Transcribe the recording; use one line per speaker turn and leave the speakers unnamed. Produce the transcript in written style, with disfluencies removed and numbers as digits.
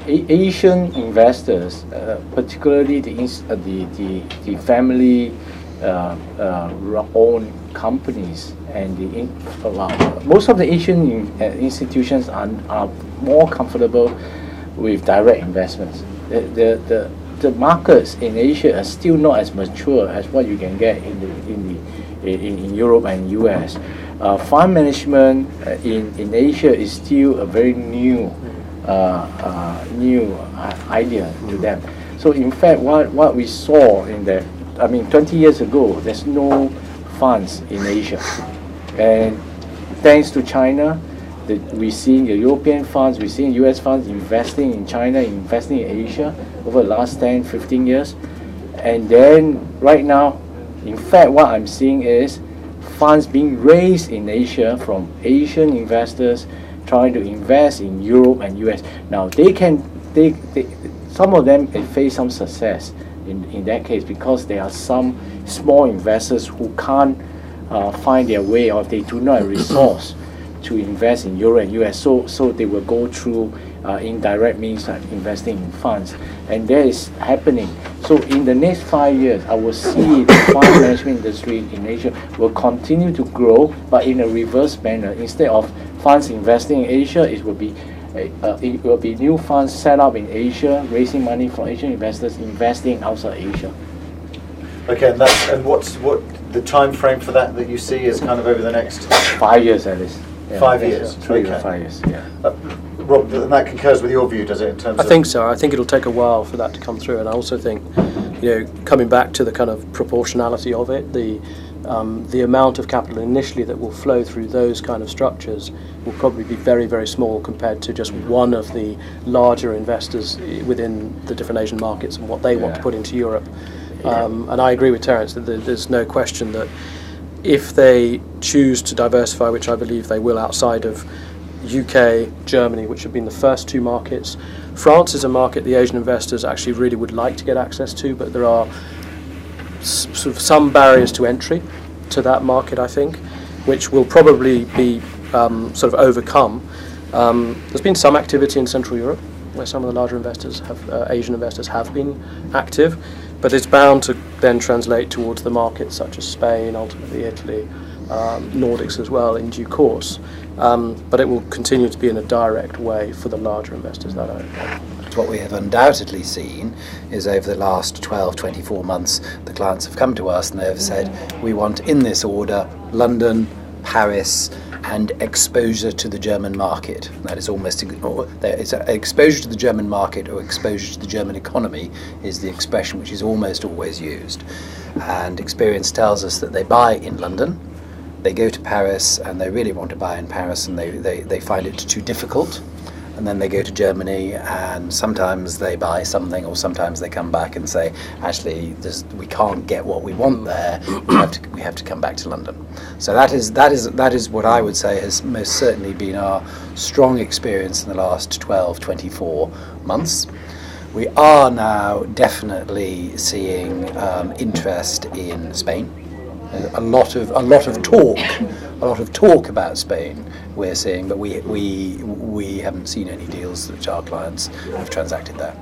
Asian investors, particularly the family owned companies, and most of the Asian institutions are more comfortable with direct investments. The markets in Asia are still not as mature as what you can get in Europe and US. Fund management in Asia is still a very new idea to them. So in fact, what we saw 20 years ago, there's no funds in Asia, and thanks to China, we're seeing the European funds, we're seeing US funds investing in China, investing in Asia over the last 10, 15 years. And then right now, in fact, what I'm seeing is funds being raised in Asia from Asian investors trying to invest in Europe and US. Now, some of them face some success in that case, because there are some small investors who can't find their way, or they do not have resource to invest in Europe and US, so they will go through indirect means like investing in funds, and that is happening. So in the next 5 years, I will see the fund management industry in Asia will continue to grow, but in a reverse manner. Instead of funds investing in Asia, it will be new funds set up in Asia, raising money from Asian investors, investing outside Asia.
Okay, and what's the time frame for that you see is kind of over the next
5 years at least.
Yeah, 5 years.
3 to 5 years. Yeah.
Rob, and that concurs with your view, does it? In terms
I think so. I think it'll take a while for that to come through, and I also think, coming back to the kind of proportionality of it, the amount of capital initially that will flow through those kind of structures will probably be very, very small compared to just one of the larger investors within the different Asian markets and what they want to put into Europe. And I agree with Terence that there's no question that if they choose to diversify, which I believe they will, outside of UK, Germany, which have been the first two markets. France is a market the Asian investors actually really would like to get access to, but there are sort of some barriers to entry to that market, I think, which will probably be sort of overcome. There's been some activity in Central Europe, where some of the larger investors Asian investors have been active, but it's bound to then translate towards the markets such as Spain, ultimately Italy, Nordics as well in due course. But it will continue to be in a direct way for the larger investors that own.
What we have undoubtedly seen is over the last 12, 24 months, the clients have come to us and they have said, we want in this order London, Paris, and exposure to the German market. That is almost, it's exposure to the German market or exposure to the German economy is the expression which is almost always used. And experience tells us that they buy in London, they go to Paris and they really want to buy in Paris and they find it too difficult. And then they go to Germany and sometimes they buy something, or sometimes they come back and say, actually, we can't get what we want there. We have to come back to London. So that is what I would say has most certainly been our strong experience in the last 12, 24 months. We are now definitely seeing interest in Spain. A lot of talk about Spain we're seeing, but we haven't seen any deals which our clients have transacted there.